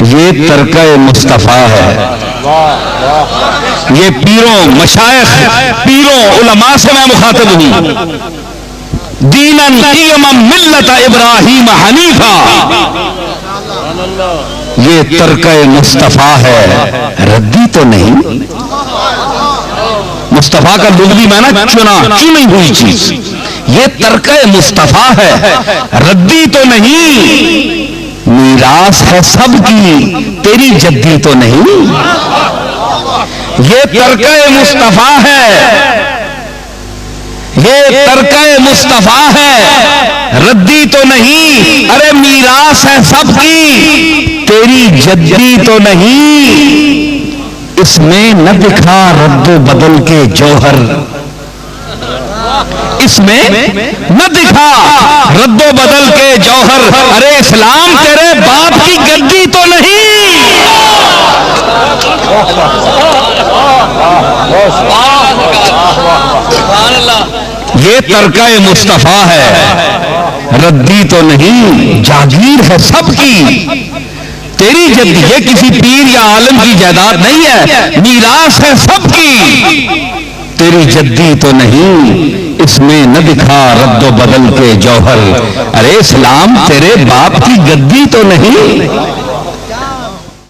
یہ ترکہ مصطفیٰ ہے. یہ پیروں مشائخ پیروں علماء سے میں مخاطب ہوں. دیناً قیما ملت ابراہیم حنیفا، یہ ترکہ مصطفیٰ ہے، ردی تو نہیں. مصطفیٰ کا لغوی معنی چنی ہوئی چیز. یہ ترکہ مصطفیٰ ہے، ردی تو نہیں. میراث ہے سب کی، تیری جدی تو نہیں. یہ ترکہ مصطفیٰ ہے، یہ ترکہ مصطفیٰ ہے، ردی تو نہیں. ارے میراث ہے سب کی، تیری جدی تو نہیں. اس میں نہ دکھا رد و بدل کے جوہر، اس میں نہ دکھا رد و بدل کے جوہر. ارے اسلام تیرے باپ کی گدی تو نہیں. یہ ترکہ مصطفیٰ ہے، ردی تو نہیں. جاگیر ہے سب کی، تیری جدی. یہ کسی پیر یا عالم کی جائیداد نہیں ہے، میراث ہے سب کی، تیری جدی تو نہیں. اس میں نہ دکھا رد و بدل کے جوہر. ارے اسلام تیرے باپ کی گدی تو نہیں.